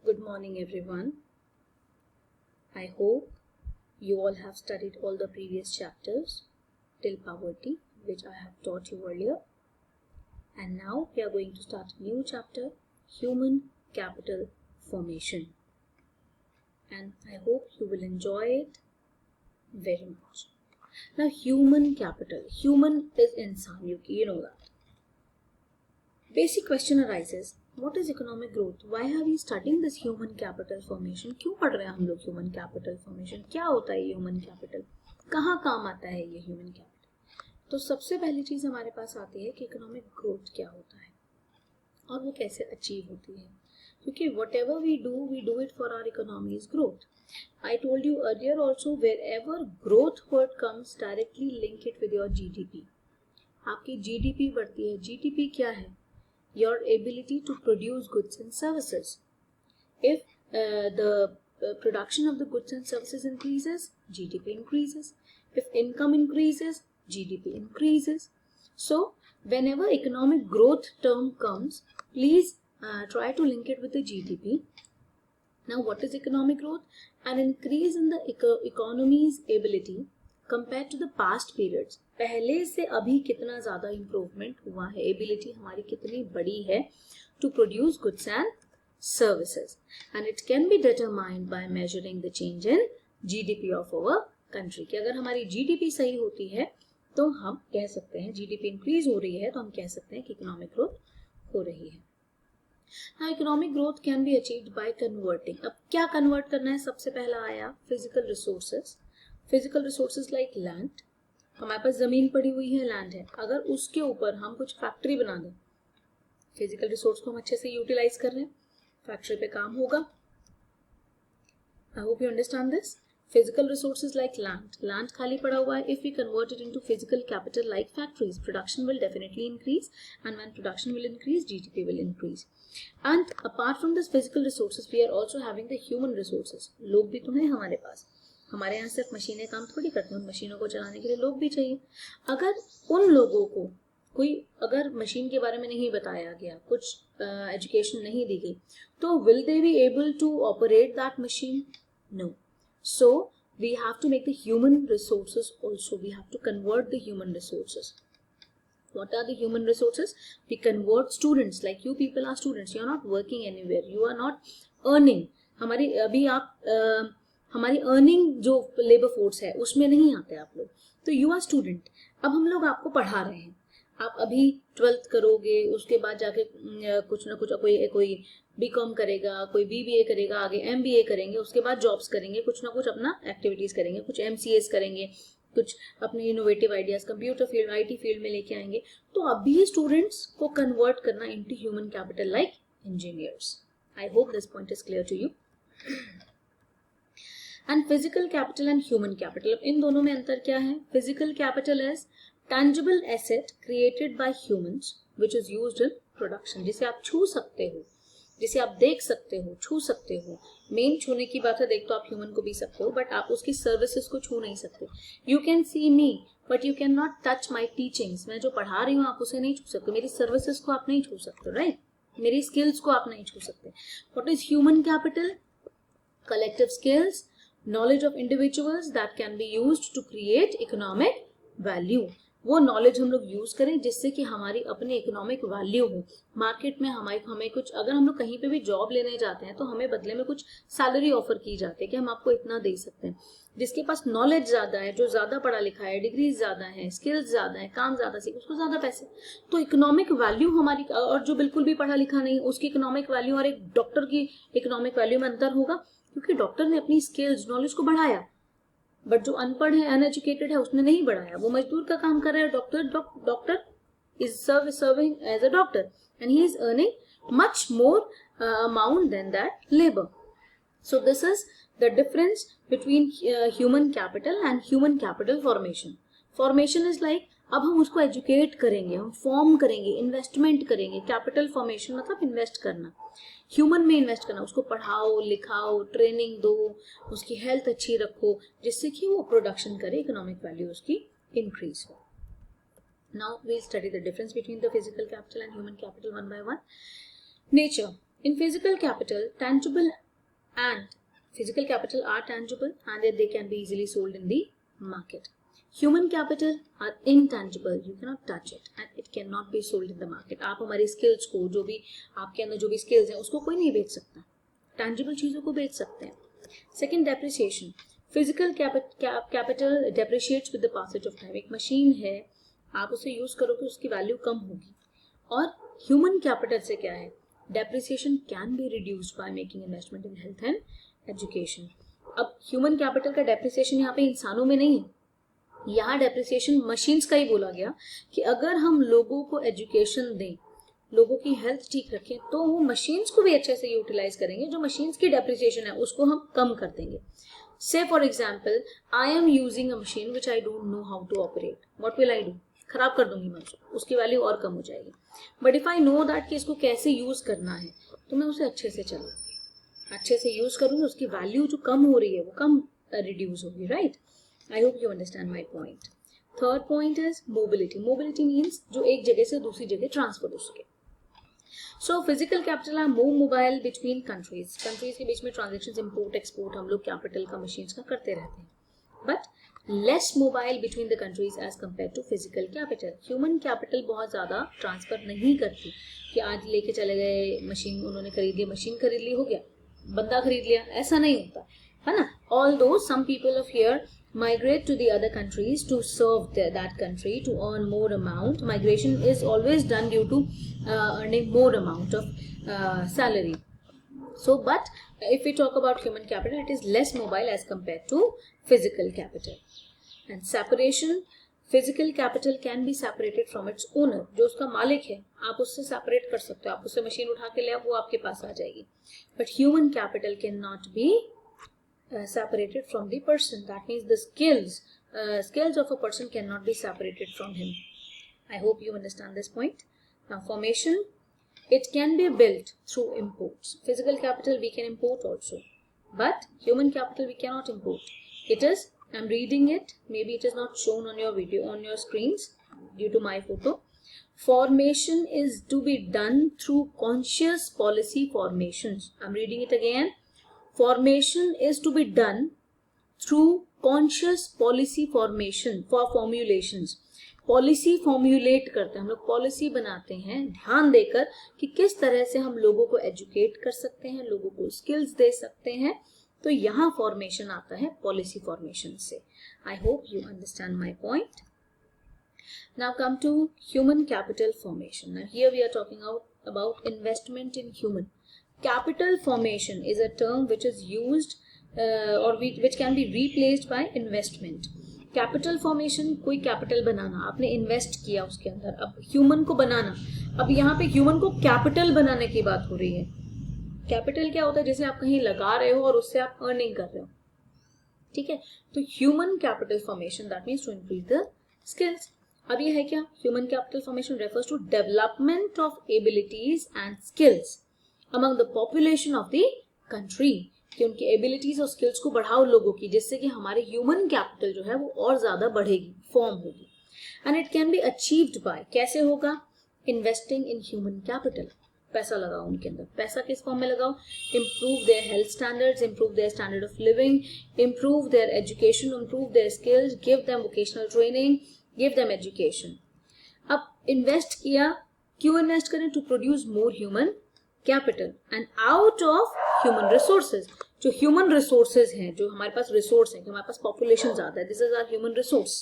Good morning, everyone. I hope you all have studied all the previous chapters till poverty, which I have taught you earlier. And now we are going to start a new chapter, Human Capital Formation. And I hope you will enjoy it very much. Now, human capital. Human is insan, you know that. Basic question arises. What is economic growth? Why are we studying this human capital formation? क्यों पढ़ रहे हैं हम लोग human capital formation? क्या होता है human capital? कहाँ काम आता है ये human capital? तो सबसे पहली चीज हमारे पास आती है कि economic growth क्या होता है और वो कैसे achieve होती है, क्योंकि whatever we do it for our economy's growth. I told you earlier also, wherever growth word comes, directly link it with your GDP. आपकी GDP बढ़ती है. GDP क्या है? Your ability to produce goods and services. If the production of the goods and services increases, GDP increases. If income increases, GDP increases. So whenever economic growth term comes, please try to link it with the GDP. Now, what is economic growth? An increase in the economy's ability compared to the past periods. पहले से अभी कितना ज़्यादा improvement हुआ है, ability हमारी कितनी बड़ी है to produce goods and services, and it can be determined by measuring the change in GDP of our country. कि अगर हमारी GDP सही होती है तो हम कह सकते हैं, GDP इंक्रीज हो रही है तो हम कह सकते हैं कि इकोनॉमिक ग्रोथ हो रही है. Now, economic growth can be achieved by converting. अब क्या कन्वर्ट करना है? सबसे पहला आया physical resources. Physical resources like land. हमारे पास जमीन पड़ी हुई है, लैंड है. अगर उसके ऊपर हम कुछ फैक्ट्री बना दें, फिजिकल रिसोर्स को हम अच्छे से यूटिलाइज कर रहे हैं, फैक्ट्री पे काम होगा. आई hope you understand this. Physical resources like land. Land खाली पड़ा हुआ है. If we convert it into physical capital like factories, production will definitely increase, and when production will increase, GDP will increase. And apart from this physical resources, we are also having the human resources. लोग भी तो हैं हमारे पास. हमारे यहाँ सिर्फ मशीनें काम थोड़ी करती हैं, उन मशीनों को चलाने के लिए लोग भी चाहिए. अगर उन लोगों को अगर मशीन के बारे में नहीं बताया गया, कुछ एजुकेशन नहीं दी गई, तो will they be able to operate that machine? No. So we have to make the human resources also. We have to convert the human resources. What are the human resources? We convert students. Like you people are students. You are not working anywhere. You are not earning. हमारी earning जो labour force है उसमें नहीं आते आप लोग. तो you are student. अब हम लोग आपको पढ़ा रहे हैं. आप अभी 12th करोगे, उसके बाद जाके कुछ ना कुछ कोई बीकॉम करेगा, कोई बीबीए करेगा, आगे एमबीए करेंगे, उसके बाद जॉब्स करेंगे, कुछ ना कुछ अपना एक्टिविटीज करेंगे, कुछ एमसीएस करेंगे, कुछ अपने innovative ideas computer field, IT field में लेके आएंगे. तो अभी स्टूडेंट्स को कन्वर्ट करना into human capital like engineers. I hope this point is clear to you. And physical capital and human capital, इन दोनों में अंतर क्या है? Physical capital is tangible asset created by humans which is used in production. जिसे आप छू सकते हो, जिसे आप देख सकते हो, छू सकते हो. मेन छूने की बात है. देख तो आप ह्यूमन को भी सकते हो, बट आप उसकी सर्विसेज को छू नहीं सकते. You can see me but you can not touch my teachings. मैं जो पढ़ा रही हूँ आप उसे नहीं छू सकते. मेरी सर्विसेज को आप नहीं छू सकते, राइट? मेरी स्किल्स को आप नहीं छू सकते. What is human capital? Collective skills, knowledge of individuals that can be used to create economic value. वो नॉलेज हम लोग यूज करें जिससे कि हमारी अपनी इकोनॉमिक वैल्यू हो. मार्केट में हमें कुछ, अगर हम लोग कहीं पे भी जॉब लेने जाते हैं तो हमें बदले में कुछ सैलरी ऑफर की जाती है कि हम आपको इतना दे सकते हैं. जिसके पास नॉलेज ज्यादा है, जो ज्यादा पढ़ा लिखा है, डिग्रीज ज्यादा है, स्किल्स ज्यादा है, काम ज्यादा सीख, उसको ज्यादा पैसे. तो इकोनॉमिक वैल्यू हमारी, और जो बिल्कुल भी पढ़ा लिखा नहीं, उसकी इकोनॉमिक वैल्यू और एक डॉक्टर की इकोनॉमिक वैल्यू में अंतर होगा, क्योंकि डॉक्टर ने अपनी स्किल्स, नॉलेज को बढ़ाया. बट जो अनपढ़ है, अनएजुकेटेड है, उसने नहीं बढ़ाया. वो मजदूर का काम कर रहा है. Doctor is serving as a doctor and he is earning much more amount than that labour. So this is the difference between human capital and human capital formation. Formation is like, अब हम उसको educate करेंगे, हम form करेंगे, investment करेंगे. Capital formation मतलब invest करना, human में इन्वेस्ट करना. उसको पढ़ाओ, लिखाओ, ट्रेनिंग दो, उसकी हेल्थ अच्छी रखो, जिससे कि वो प्रोडक्शन करे, इकोनॉमिक वैल्यू उसकी इंक्रीज हो. Now we study the difference between the physical capital and human capital one by one. Nature. In physical capital, tangible and physical capital are tangible and they can be easily sold in the market. Human capital are intangible, you cannot touch it and it cannot be sold in the market. आप हमारी skills को, जो भी आपके अंदर जो भी skills हैं उसको कोई नहीं बेच सकता, tangible चीजों को बेच सकते हैं. Second, depreciation. Physical capital depreciates with the passage of time. एक machine है, आप उसे यूज करोगे उसकी वैल्यू कम होगी. और ह्यूमन कैपिटल से क्या है, depreciation can be reduced by making investment in health and education. अब ह्यूमन कैपिटल का डेप्रिसिएशन यहाँ पे इंसानों में नहीं है, यहाँ डेप्रिसिएशन मशीन्स का ही बोला गया कि अगर हम लोगों को एजुकेशन दें, लोगों की हेल्थ ठीक रखें, तो वो मशीन्स को भी अच्छे से यूटिलाइज करेंगे. जो मशीन्स की डेप्रिसिएशन है उसको हम कम कर देंगे. Say for example, I am using a machine which I don't know how to operate, what will I do, खराब कर दूंगी मैं उसकी वैल्यू और कम हो जाएगी. But if I know that कि इसको कैसे यूज करना है, तो मैं उसे अच्छे से चलाऊंगी, अच्छे से यूज करूंगी, उसकी वैल्यू जो कम हो रही है वो कम रिड्यूस होगी. Right, I hope you understand my point. Third point is mobility. Mobility means जो एक जगह से दूसरी जगह ट्रांसफर हो सके. So physical capital R move mobile between countries. Countries के बीच में ट्रांजेक्शन, इम्पोर्ट एक्सपोर्ट हम लोग कैपिटल का, मशीन्स का करते रहते हैं. But less mobile between the countries as compared to physical capital. Human capital बहुत ज़्यादा ट्रांसफर नहीं करती कि आज लेके चले गए मशीन, उन्होंने खरीद लिया, मशीन खरीद ली, हो गया, बंदा खरीद लिया, ऐसा नहीं होता है ना. Although some people of here migrate to the other countries to serve that country to earn more amount. Migration is always done due to earning more amount of salary. So, but if we talk about human capital, it is less mobile as compared to physical capital. And separation, physical capital can be separated from its owner. जो उसका मालिक है आप उससे separate कर सकते हो, आप उससे मशीन उठा के ले आओ, वो आपके पास आ जाएगी. But human capital cannot be separated from the person. That means the skills of a person cannot be separated from him. I hope you understand this point. Now, formation. It can be built through imports. Physical capital we can import also, but human capital we cannot import. It is, I'm reading it, maybe it is not shown on your video, on your screens due to my photo. Formation is to be done through conscious policy formations. I'm reading it again. Formation is to be done through conscious policy formation for formulations. Policy formulate करते हैं हम लोग, policy बनाते हैं ध्यान देकर कि किस तरह से हम लोगों को एजुकेट कर सकते हैं, लोगों को स्किल्स दे सकते हैं. तो यहाँ फॉर्मेशन आता है पॉलिसी फॉर्मेशन से. I hope you understand my point. Now come to human capital formation. Now here we are talking about investment in human capital formation. Is a term which is used और which can be replaced by investment. Capital formation, कोई capital बनाना, आपने invest किया उसके अंदर. अब human को बनाना, अब यहाँ पे ह्यूमन को कैपिटल बनाने की बात हो रही है. कैपिटल क्या होता है, जैसे आप कहीं लगा रहे हो और उससे आप अर्निंग कर रहे हो, ठीक है. तो human capital formation that means to increase the skills. अब ये है क्या, human capital formation refers to development of abilities and skills among the population of the country. कि उनकी एबिलिटीज और स्किल्स को बढ़ाओ लोगों की, जिससे कि हमारे ह्यूमन कैपिटल जो है वो और ज्यादा बढ़ेगी, फॉर्म होगी. And it can be achieved by, कैसे होगा, इन्वेस्टिंग इन ह्यूमन कैपिटल. पैसा लगाओ उनके अंदर. पैसा किस फॉर्म में लगाओ, improve their health standards, improve their standard of living, improve their education, improve their skills, give them vocational training, give them education. अब इन्वेस्ट किया, क्यों इन्वेस्ट करें, to produce more human capital and out of human resources. जो human resources हैं, जो हमारे पास resource है, हमारे पास पॉपुलेशन ज्यादा है, this is our human resource.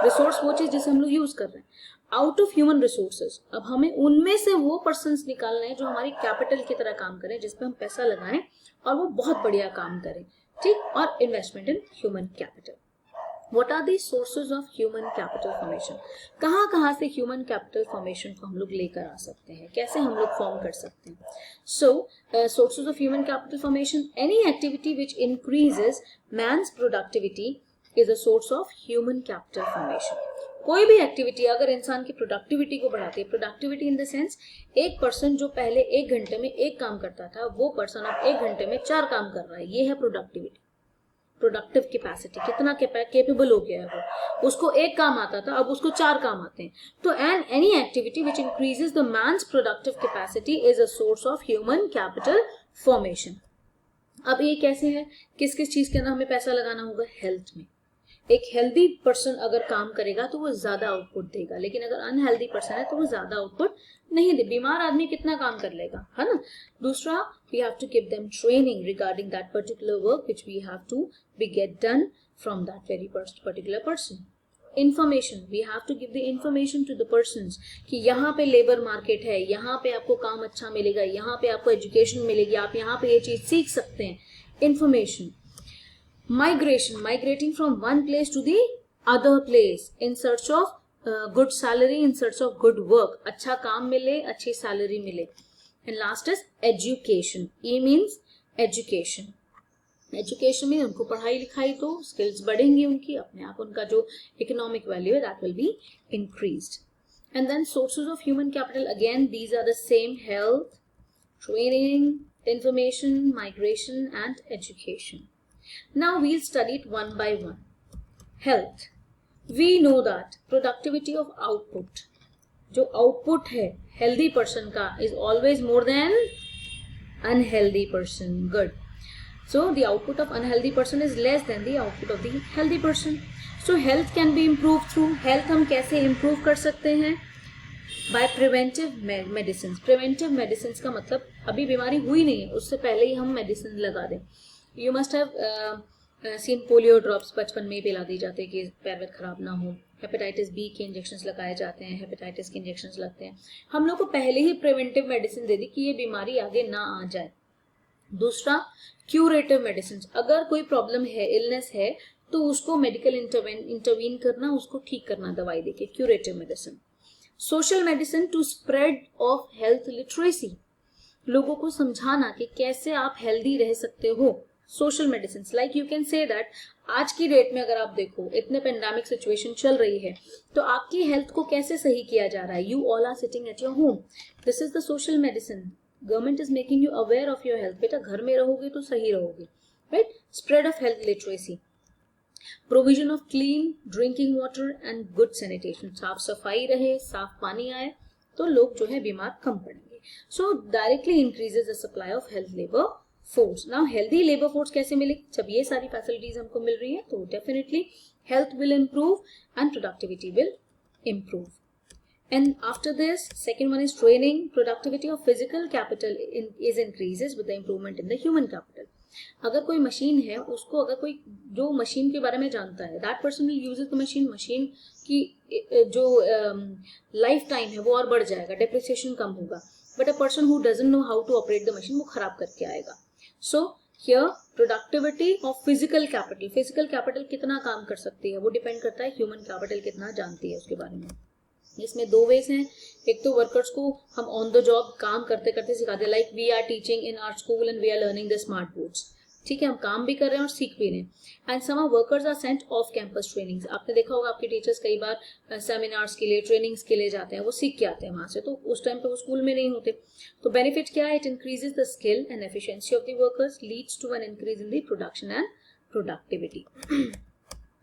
Resource वो चीज जिसे हम लोग यूज कर रहे हैं. आउट ऑफ ह्यूमन रिसोर्सेज, अब हमें उनमें से वो पर्सन्स निकालने हैं जो हमारी कैपिटल की तरह काम करें, जिसपे हम पैसा लगाएं और वो बहुत बढ़िया काम करें, ठीक. और investment in human capital. What are the sources of human capital formation? कहाँ से human capital formation को हम लोग लेकर आ सकते हैं, कैसे हम लोग फॉर्म कर सकते हैं. So, sources of human capital formation, any activity which increases man's productivity is a source of human capital formation. कोई भी एक्टिविटी अगर इंसान की प्रोडक्टिविटी को बढ़ाती है, प्रोडक्टिविटी इन द सेंस, एक पर्सन जो पहले 1 घंटे में 1 काम करता था, वो पर्सन अब 1 घंटे में 4 काम कर रहा है, ये है प्रोडक्टिविटी. प्रोडक्टिव कैपेसिटी, कितना केपेबल हो गया है वो, उसको एक काम आता था अब उसको 4 काम आते हैं। तो any activity which increases the man's productive capacity is a source of human capital formation. अब ये कैसे है, किस किस चीज के अंदर हमें पैसा लगाना होगा, हेल्थ में। एक हेल्दी पर्सन अगर काम करेगा तो वो ज्यादा आउटपुट देगा, लेकिन अगर अनहेल्दी पर्सन है तो वो ज्यादा आउटपुट नहीं दे। बीमार आदमी कितना काम कर लेगा, है ना। दूसरा, we have to give them training regarding that particular work which we have to be get done from that very particular person. Information, we have to give the information to the persons कि यहाँ पे labour market है, यहाँ पे आपको काम अच्छा मिलेगा, यहाँ पे आपको एजुकेशन मिलेगी, आप यहाँ पे ये चीज सीख सकते हैं। Information. Migration, migrating from one place to the other place in search of good salary, in search of good work, अच्छा काम मिले, अच्छी salary मिले। And last is education. E means education. Education में उनको पढ़ाई लिखाई दो, skills बढ़ेंगी उनकी, अपने आप उनका जो economic value है that will be increased. And then sources of human capital, again these are the same: health, training, information, migration and education. Now we'll study it one by one. Health. We know that productivity of output, जो output है healthy person का, is always more than unhealthy person. Good. So the output of unhealthy person is less than the output of the healthy person. So health can be improved through, health हम कैसे improve कर सकते हैं, by preventive medicines. Preventive medicines का मतलब अभी बीमारी हुई नहीं है उससे पहले ही हम मेडिसिन लगा दें। You must have seen polio drops बचपन में ही पिला दी जाते हैं कि पैर वैर खराब ना हो। हेपेटाइटिस बी के इंजेक्शंस लगाए जाते हैं, हेपेटाइटिस के इंजेक्शंस लगते हैं। हम लोग को पहले ही प्रिवेंटिव मेडिसिन दे दी कि ये बीमारी आगे ना आ जाए। दूसरा, क्यूरेटिव मेडिसिन, अगर कोई प्रॉब्लम है, इलनेस है, तो उसको मेडिकल इंटरवीन करना, उसको ठीक करना दवाई देके, curative medicine. Social medicine to spread of health literacy, लोगों को समझाना कि कैसे आप हेल्दी रह सकते हो। Social medicine, like you can say that आज की डेट में अगर आप देखो इतने पेंडेमिक सिचुएशन चल रही है तो आपकी हेल्थ को कैसे सही किया जा रहा है। You all are sitting at your home, this is the social medicine. Government is making you aware of your health. बेटा घर में रहोगे तो सही रहोगे, right. Spread of health literacy, provision of clean drinking water and good sanitation, साफ सफाई रहे, साफ पानी आए तो लोग जो है बीमार कम पड़ेंगे। सो directly increases the supply of health labour force. Now healthy labour force कैसे मिलेगी, जब ये सारी फैसिलिटीज हमको मिल रही है तो definitely health will improve and productivity will improve. And after this, second one is training. Productivity of physical capital is increases with the improvement in the human capital. अगर कोई मशीन है, उसको अगर कोई जो मशीन के बारे में जानता है, that person will use the machine. Machine की जो लाइफ टाइम है वो और बढ़ जाएगा, डेप्रिसिएशन कम होगा। But a person who doesn't know how to operate the machine, वो खराब करके आएगा। So here productivity of physical capital, physical capital कितना काम कर सकती है वो डिपेंड करता है ह्यूमन कैपिटल कितना जानती है उसके बारे में। इसमें दो वेज हैं, एक तो वर्कर्स को हम ऑन द जॉब काम करते करते सिखाते हैं, like we are teaching in our school and we are learning the smart boards, ठीक है, हम काम भी कर रहे हैं और सीख भी रहे हैं। And some workers are sent off campus trainings, आपने देखा होगा आपके टीचर्स कई बार सेमिनार्स के लिए, ट्रेनिंग्स के लिए जाते हैं, वो सीख के आते हैं वहां से, तो उस टाइम पे वो स्कूल में नहीं होते। तो बेनिफिट क्या है, it increases the skill and efficiency of the workers, leads to an increase in the production and productivity.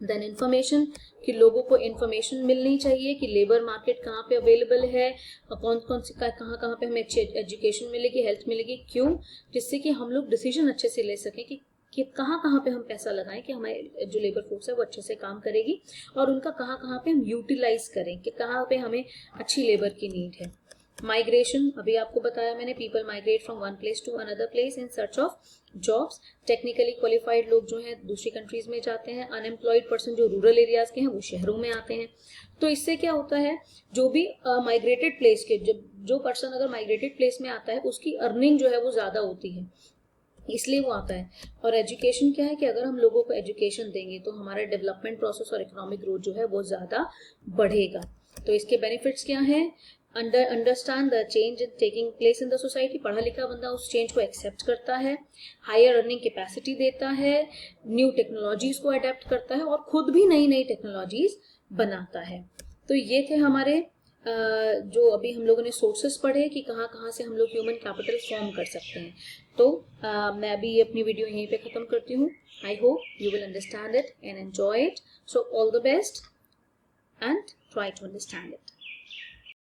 Then information, कि लोगों को इन्फॉर्मेशन मिलनी चाहिए कि लेबर मार्केट कहाँ पे अवेलेबल है, कौन कौन सी कहाँ कहाँ पे हमें अच्छी एजुकेशन मिलेगी, हेल्थ मिलेगी, क्यों, जिससे कि हम लोग डिसीजन अच्छे से ले सकें कि कहाँ कहाँ पे हम पैसा लगाएं कि हमारे जो लेबर फोर्स है वो अच्छे से काम करेगी, और उनका कहाँ कहाँ पे हम यूटिलाइज करें कि कहाँ पे हमें अच्छी लेबर की नीड है। माइग्रेशन, अभी आपको बताया मैंने, people migrate from one place to another place in search of jobs. Technically qualified लोग जो हैं दूसरी कंट्रीज में जाते हैं, अनएम्प्लॉयड पर्सन जो रूरल एरियाज के हैं वो शहरों में आते हैं। तो इससे क्या होता है, जो भी माइग्रेटेड प्लेस के जो पर्सन अगर माइग्रेटेड प्लेस में आता है उसकी अर्निंग जो है वो ज्यादा होती है, इसलिए वो आता है। और एजुकेशन क्या है कि अगर हम लोगों को एजुकेशन देंगे तो हमारा डेवलपमेंट प्रोसेस और इकोनॉमिक ग्रोथ जो है वो ज्यादा बढ़ेगा। तो इसके बेनिफिट्स क्या है, understand the change taking place in the society, पढ़ा लिखा बंदा उस चेंज को एक्सेप्ट करता है, हायर अर्निंग कैपेसिटी देता है, न्यू टेक्नोलॉजीज को अडेप्ट करता है और खुद भी नई नई टेक्नोलॉजीज बनाता है। तो ये थे हमारे जो अभी हम लोगों ने सोर्सेस पढ़े कि कहाँ कहाँ से हम लोग ह्यूमन कैपिटल फॉर्म कर सकते हैं। तो मैं अभी अपनी वीडियो यहीं पे ख़त्म करती हूँ। I hope you will understand it and enjoy it. So all the best and try to understand it.